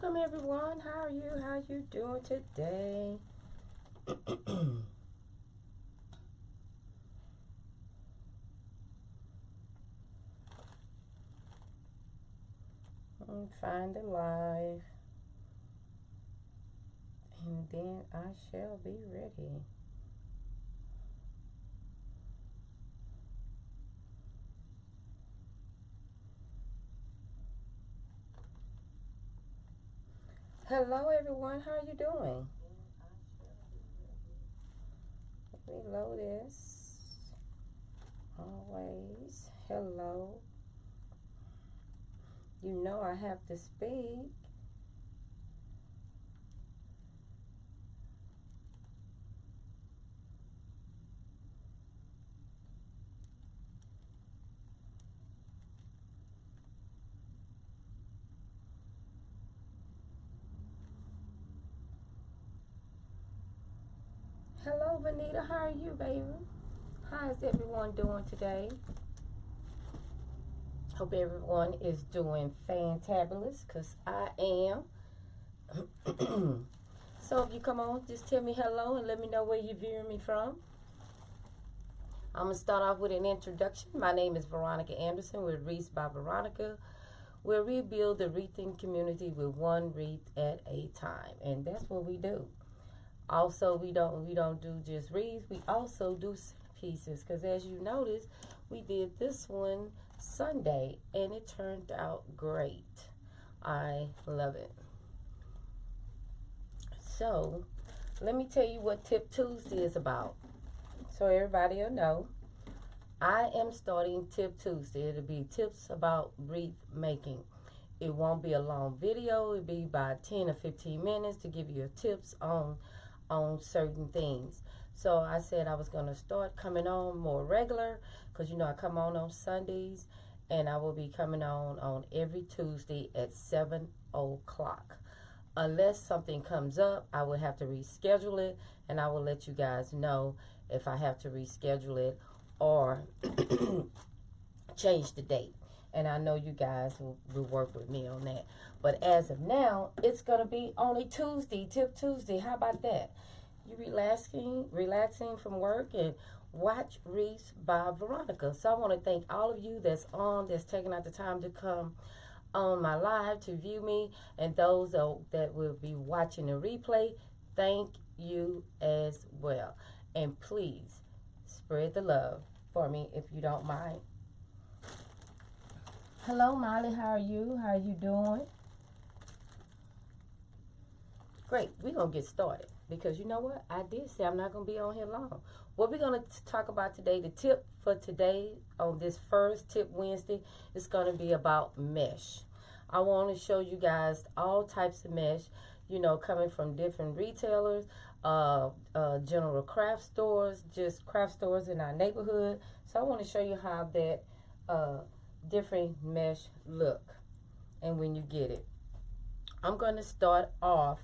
Welcome everyone. How are you? How you doing today? Find a live, and then I shall be ready. Hello everyone. How are you doing? Let me load this. Always. Hello. You know I have to speak. Hello, Vanita. How are you, baby? How is everyone doing today? Hope everyone is doing fantabulous, because I am. So if you come on, just tell me hello and let me know where you're viewing me from. I'm going to start off with an introduction. My name is Veronica Anderson. We're Wreath by Veronica, where we build the wreathing community with one wreath at a time. And that's what we do. Also, we don't do just wreaths. We also do pieces, because as you notice, we did this one Sunday and it turned out great. I love it. So let me tell you what Tip Tuesday is about, so everybody will know. I am starting Tip Tuesday. It'll be tips about wreath making. It won't be a long video. It'll be about 10 or 15 minutes to give you tips on certain things. So I said I was going to start coming on more regular, because you know I come on Sundays, and I will be coming on every Tuesday at 7 o'clock. Unless something comes up, I will have to reschedule it, and I will let you guys know if I have to reschedule it or change the date. And I know you guys will work with me on that. But as of now, it's going to be only Tuesday, Tip Tuesday. How about that? You relaxing from work and watch Wreath by Veronica. So I want to thank all of you that's taking out the time to come on my live to view me, and those that will be watching the replay, thank you as well. And please spread the love for me if you don't mind. Hello, Molly. How are you? How are you doing? Great. We're going to get started, because you know what? I did say I'm not going to be on here long. What we're going to talk about today, the tip for today on this first Tip Wednesday, is going to be about mesh. I want to show you guys all types of mesh, you know, coming from different retailers, general craft stores, just craft stores in our neighborhood. So I want to show you how that different mesh look and when you get it. I'm going to start off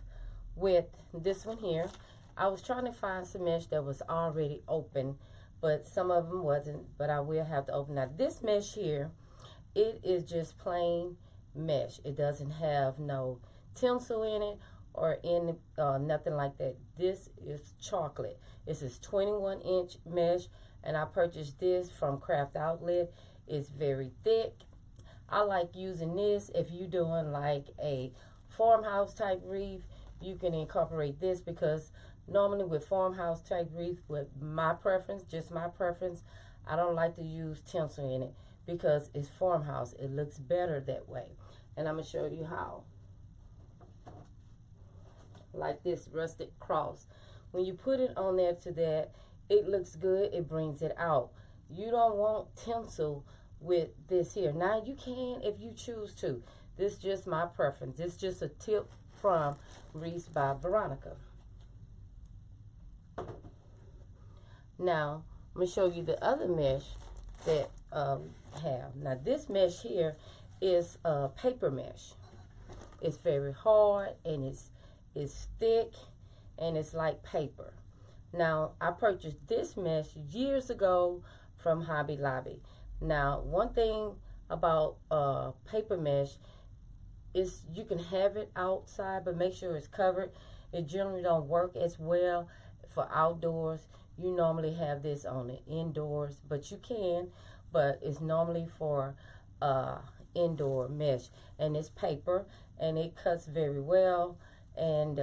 with this one here. I was trying to find some mesh that was already open, but some of them wasn't, but I will have to open. Now this mesh here, it is just plain mesh. It doesn't have no tinsel in it or in nothing like that. This is chocolate. This is 21-inch mesh, and I purchased this from Craft Outlet. It's very thick. I like using this if you're doing like a farmhouse type wreath. You can incorporate this, because normally with farmhouse type wreath, with my preference, just my preference, I don't like to use tinsel in it, because it's farmhouse. It looks better that way. And I'm going to show you how. Like this rustic cross. When you put it on there to that, it looks good. It brings it out. You don't want tinsel with this here. Now you can if you choose to. This is just my preference. This is just a tip from Wreath by Veronica. Now I'm going to show you the other mesh that have. Now this mesh here is paper mesh. It's very hard, and it's thick, and it's like paper. Now I purchased this mesh years ago from Hobby Lobby. Now one thing about paper mesh, you can have it outside, but make sure it's covered. It generally don't work as well for outdoors. You normally have this on the indoors, but you can, but it's normally for indoor mesh, and it's paper, and it cuts very well, and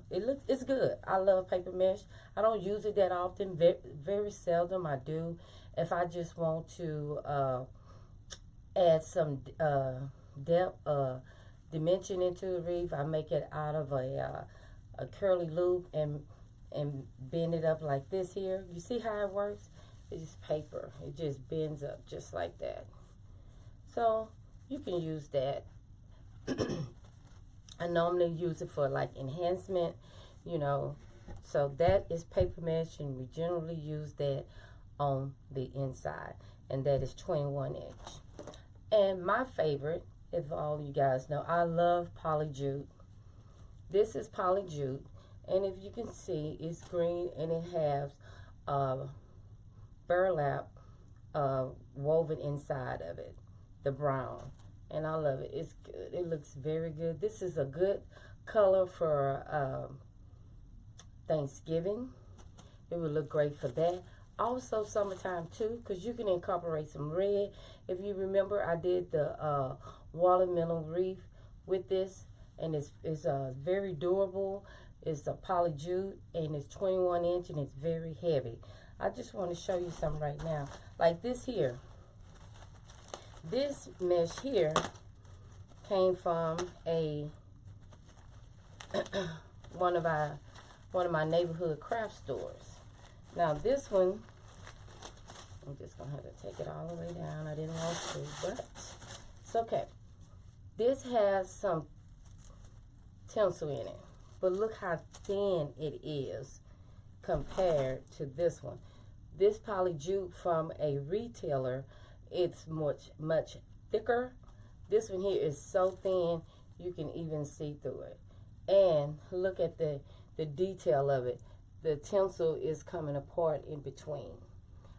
it's good. I love paper mesh. I don't use it that often, very seldom I do. If I just want to add some depth, dimension into the wreath, I make it out of a curly loop and bend it up like this here. You see how it works? It's paper. It just bends up just like that. So you can use that. I normally use it for like enhancement, you know. So that is paper mesh, and we generally use that on the inside, and that is 21 inch. And my favorite, if all you guys know, I love poly jute. This is poly jute, and if you can see, it's green, and it has burlap woven inside of it, the brown, and I love it. It's good. It looks very good. This is a good color for Thanksgiving. It would look great for that. Also summertime too, because you can incorporate some red. If you remember, I did the watermelon wreath with this, and it's very durable. It's a poly jute, and it's 21 inch, and it's very heavy. I just want to show you something right now. Like this here. This mesh here came from a one of my neighborhood craft stores. Now this one, I'm just gonna have to take it all the way down. I didn't want to, but it's okay. This has some tinsel in it, but look how thin it is compared to this one. This poly jute from a retailer, it's much thicker. This one here is so thin you can even see through it. And look at the detail of it. The tinsel is coming apart in between.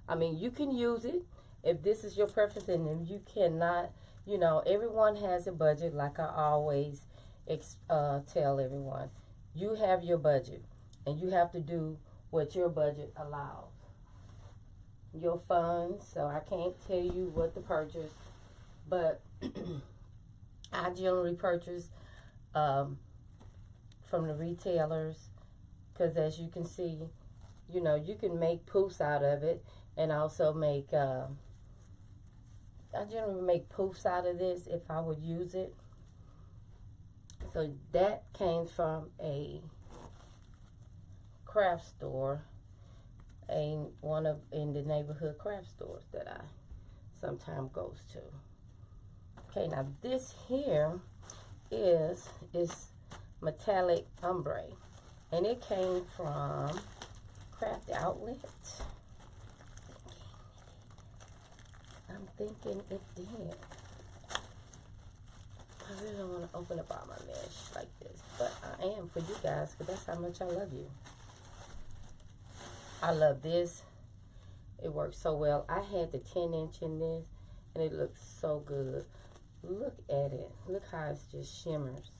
I mean, you can use it if this is your preference, and if you cannot, you know, everyone has a budget. Like I always tell everyone, you have your budget, and you have to do what your budget allows. Your funds, so I can't tell you what to purchase, but I generally purchase from the retailers, because as you can see, you know, you can make poofs out of it, and also make I generally make poofs out of this if I would use it. So that came from a craft store, one of in the neighborhood craft stores that I sometimes goes to. Okay, now this here is metallic ombre, and it came from Craft Outlet. I'm thinking it did. I really don't want to open up all my mesh like this, but I am for you guys, because that's how much I love you. I love this. It works so well. I had the 10 inch in this, and it looks so good. Look at it. Look how it just shimmers.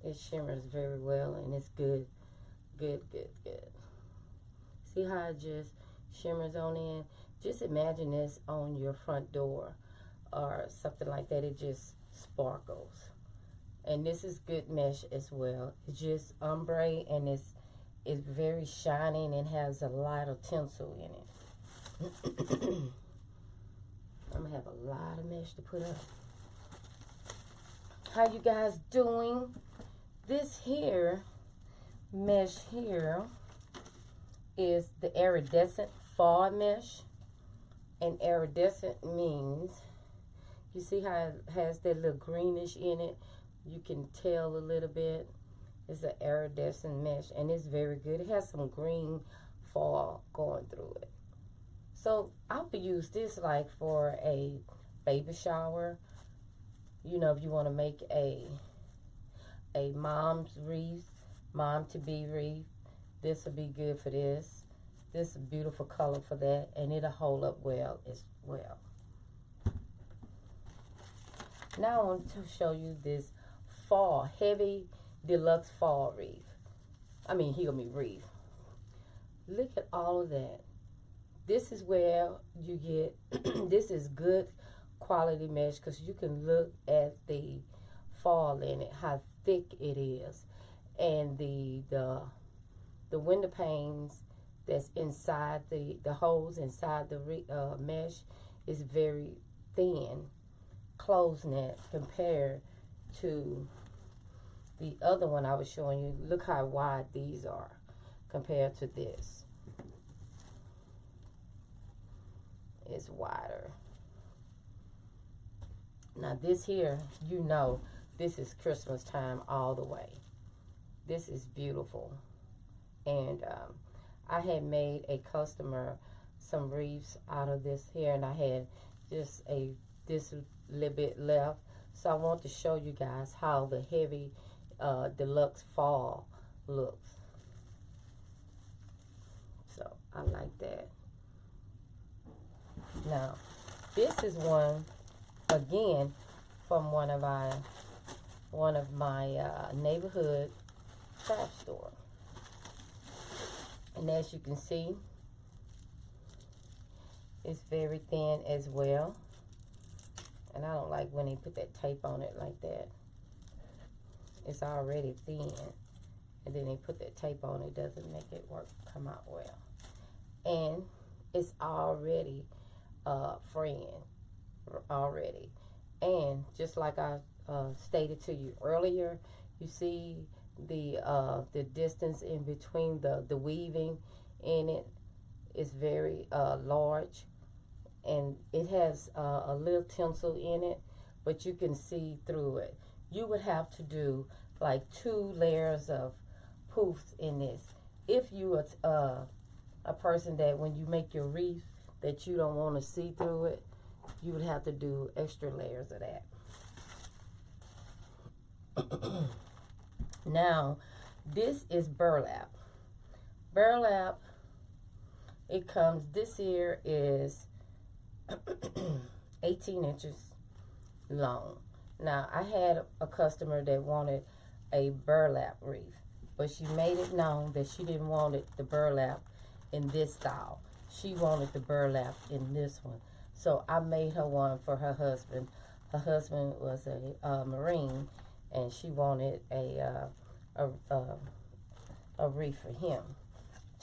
It shimmers very well, and it's good. Good, good, good. See how it just shimmers on in? Just imagine this on your front door or something like that. It just sparkles. And this is good mesh as well. It's just ombre, and it's very shiny, and it has a lot of tinsel in it. I'm gonna have a lot of mesh to put up. How you guys doing? This here mesh here is the iridescent fall mesh. And iridescent means, you see how it has that little greenish in it? You can tell a little bit. It's an iridescent mesh, and it's very good. It has some green fall going through it. So I would use this like for a baby shower. You know, if you want to make a mom's wreath, mom to be wreath, this would be good for this. This is a beautiful color for that, and it'll hold up well as well. Now I want to show you this fall, heavy deluxe fall wreath. I mean, he'll be wreath. Look at all of that. This is where you get, this is good quality mesh because you can look at the fall in it, how thick it is. And the window panes that's inside the holes inside the mesh is very thin, close net compared to the other one I was showing you. Look how wide these are compared to this. It's wider. Now this here, you know, this is Christmas time all the way. This is beautiful. And I had made a customer some wreaths out of this here, and I had just this little bit left. So I want to show you guys how the heavy deluxe fall looks. So I like that. Now this is one again from one of my neighborhood craft store. And as you can see, it's very thin as well. And I don't like when they put that tape on it like that. It's already thin. And then they put that tape on it, doesn't make it come out well. And it's already fraying already. And just like I stated to you earlier, you see the distance in between the weaving in it is very large, and it has a little tinsel in it, but you can see through it. You would have to do like 2 layers of poofs in this. If you are a person that when you make your wreath that you don't want to see through it, you would have to do extra layers of that. Now, this is burlap. Burlap, it comes, this here is 18 inches long. Now, I had a customer that wanted a burlap wreath, but she made it known that she didn't want the burlap in this style. She wanted the burlap in this one. So I made her one for her husband. Her husband was a Marine, and she wanted a wreath for him.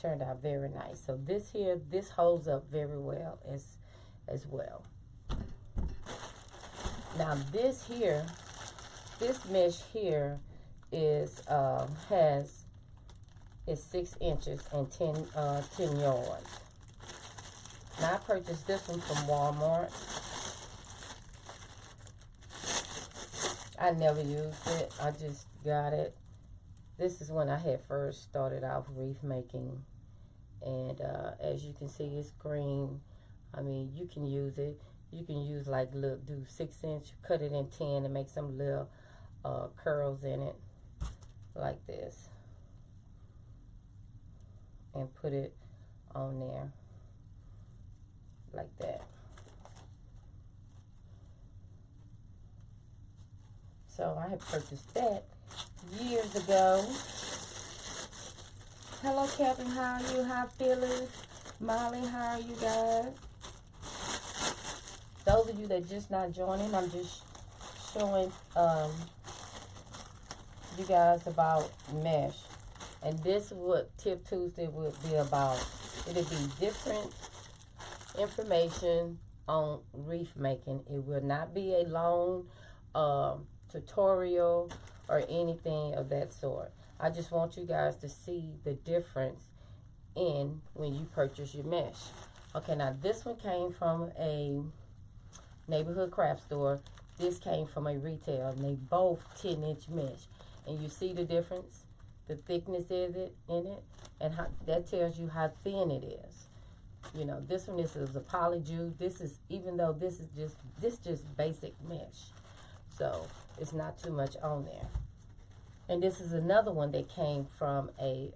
Turned out very nice. So this here, this holds up very well as well. Now this here, this mesh here is 6 inches and 10 yards. Now I purchased this one from Walmart. I never used it. I just got it. This is when I had first started out wreath making. And as you can see, it's green. I mean, you can use it. You can use like, look, do 6 inch, cut it in 10 and make some little curls in it like this. And put it on there like that. So I had purchased that years ago. Hello, Kevin. How are you? How Phyllis? Molly, how are you guys? Those of you that just not joining, I'm just showing you guys about mesh. And this is what Tip Tuesday would be about. It'll be different information on wreath making. It will not be a long tutorial or anything of that sort. I just want you guys to see the difference in when you purchase your mesh. Okay, now this one came from a neighborhood craft store. This came from a retail, and they both 10-inch mesh. And you see the difference, the thickness is it in it, and how that tells you how thin it is. You know, this one is a polyjuice. This is, even though this is just basic mesh, so it's not too much on there. And this is another one that came from a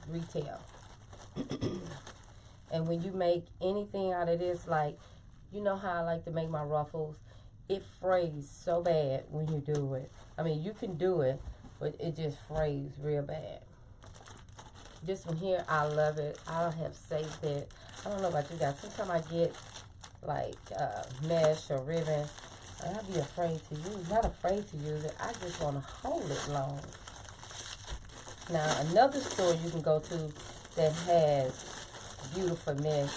retail. And when you make anything out of this, like, you know how I like to make my ruffles, it frays so bad when you do it. I mean, you can do it, but it just frays real bad. This one here, I love it. I have saved it. I don't know about you guys. Sometimes I get like mesh or ribbon, and I'll be afraid to use. Not afraid to use it. I just want to hold it long. Now, another store you can go to that has beautiful mesh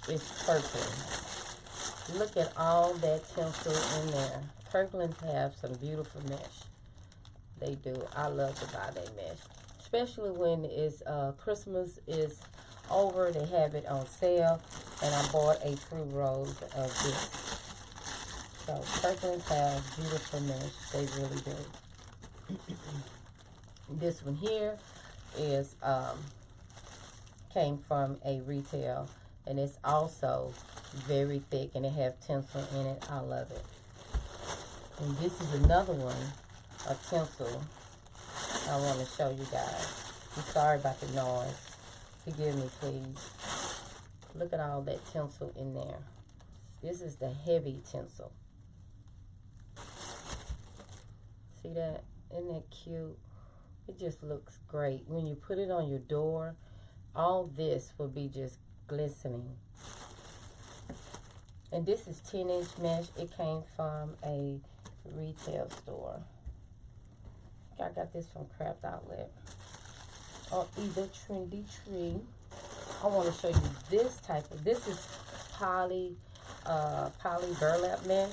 is Kirkland. Look at all that tinsel in there. Kirkland's have some beautiful mesh. They do. I love to buy their mesh, especially when it's Christmas is over. They have it on sale, and I bought a few rolls of this. So Kirkland's have beautiful mesh. They really do. This one here is came from a retail, and it's also very thick, and it have tinsel in it. I love it. And this is another one, a tinsel I want to show you guys. I'm sorry about the noise. Forgive me, please. Look at all that tinsel in there. This is the heavy tinsel. See that? Isn't that cute? It just looks great. When you put it on your door, all this will be just glistening. And this is 10-inch mesh. It came from a retail store. I got this from Craft Outlet or either Trendy Tree. I want to show you this type of, this is poly burlap mesh.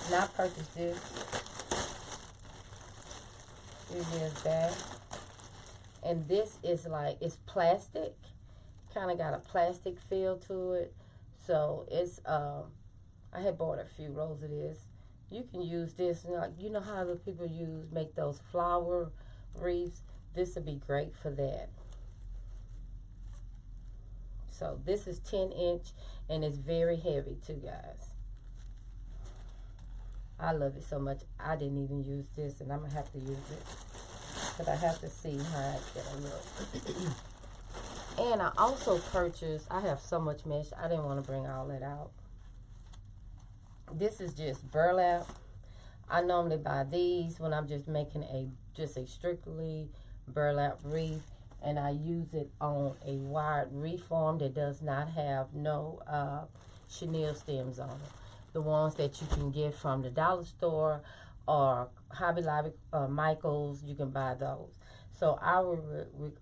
And I purchased this a few years back. And this is like, it's plastic. Kind of got a plastic feel to it. So it's, I had bought a few rolls of this. You can use this, you know how the people make those flower wreaths. This would be great for that. So this is 10-inch, and it's very heavy too, guys. I love it so much. I didn't even use this, and I'm gonna have to use it, but I have to see how it's gonna look. And I also purchased, I have so much mesh, I didn't want to bring all that out. This is just burlap. I normally buy these when I'm just making just a strictly burlap wreath, and I use it on a wired wreath form that does not have no chenille stems on it. The ones that you can get from the dollar store or Hobby Lobby, Michael's, you can buy those. So I would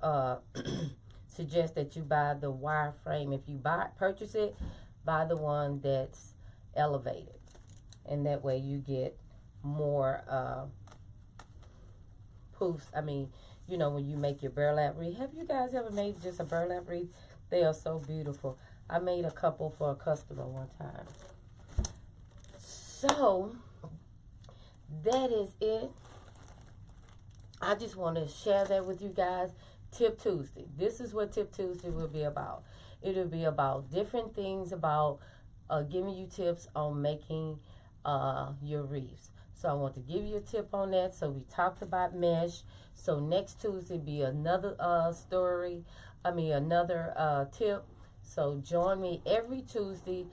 suggest that you buy the wire frame. If you purchase it, buy the one that's elevated, and that way you get more poofs. I mean, you know, when you make your burlap wreath. Have you guys ever made just a burlap wreath? They are so beautiful. I made a couple for a customer one time. So that is it. I just want to share that with you guys. Tip Tuesday. This is what Tip Tuesday will be about. It will be about different things, about giving you tips on making your wreaths. So I want to give you a tip on that. So we talked about mesh. So next Tuesday be another another tip. So join me every Tuesday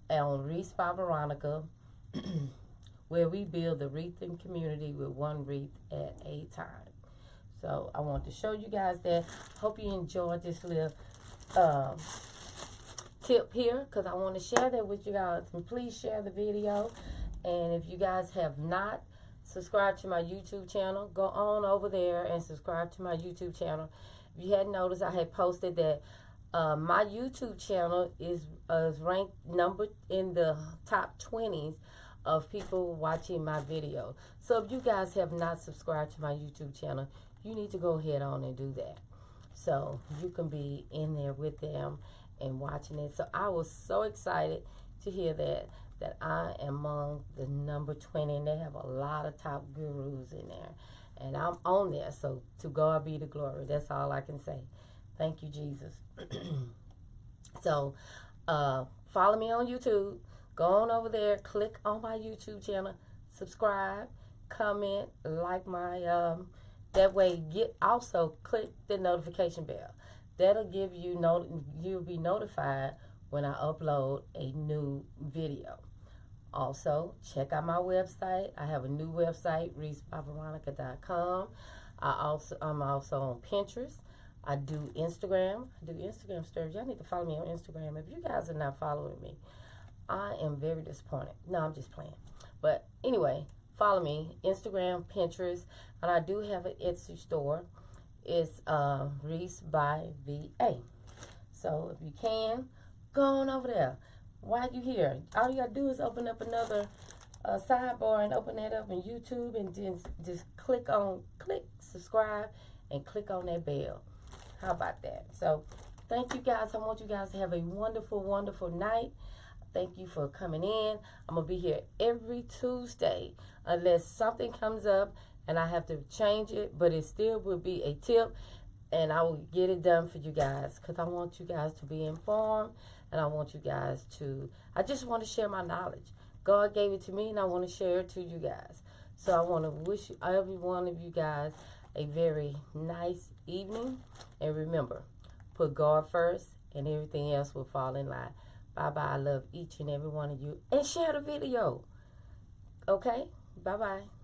on Wreaths by Veronica, where we build the wreathing community with one wreath at a time. So I want to show you guys that. Hope you enjoyed this little tip here, because I want to share that with you guys. And please share the video. And if you guys have not subscribed to my YouTube channel, go on over there and subscribe to my YouTube channel. If you hadn't noticed, I had posted that my YouTube channel is ranked in the top 20s of people watching my video. So if you guys have not subscribed to my YouTube channel, you need to go ahead on and do that, so you can be in there with them and watching it. So I was so excited to hear that I am among the number 20, and they have a lot of top gurus in there, and I'm on there. So to God be the glory. That's all I can say. Thank you, Jesus. So follow me on YouTube. Go on over there, click on my YouTube channel, subscribe, comment, like my that way also click the notification bell. That'll give you you'll be notified when I upload a new video. Also, check out my website. I have a new website, wreathbyveronica.com. I'm also on Pinterest. I do Instagram. I do Instagram stories. Y'all need to follow me on Instagram. If you guys are not following me, I am very disappointed. No, I'm just playing. But anyway, follow me, Instagram, Pinterest, and I do have an Etsy store. It's Reese by VA. So if you can, go on over there. While you here, all you gotta do is open up another sidebar and open that up in YouTube, and just click subscribe and click on that bell. How about that? So thank you guys. I want you guys to have a wonderful, wonderful night. Thank you for coming in. I'm going to be here every Tuesday unless something comes up and I have to change it, but it still will be a tip, and I will get it done for you guys because I want you guys to be informed, and I want you guys to, I just want to share my knowledge. God gave it to me, and I want to share it to you guys. So I want to wish every one of you guys a very nice evening, and remember, put God first and everything else will fall in line. Bye-bye. I love each and every one of you. And share the video. Okay? Bye-bye.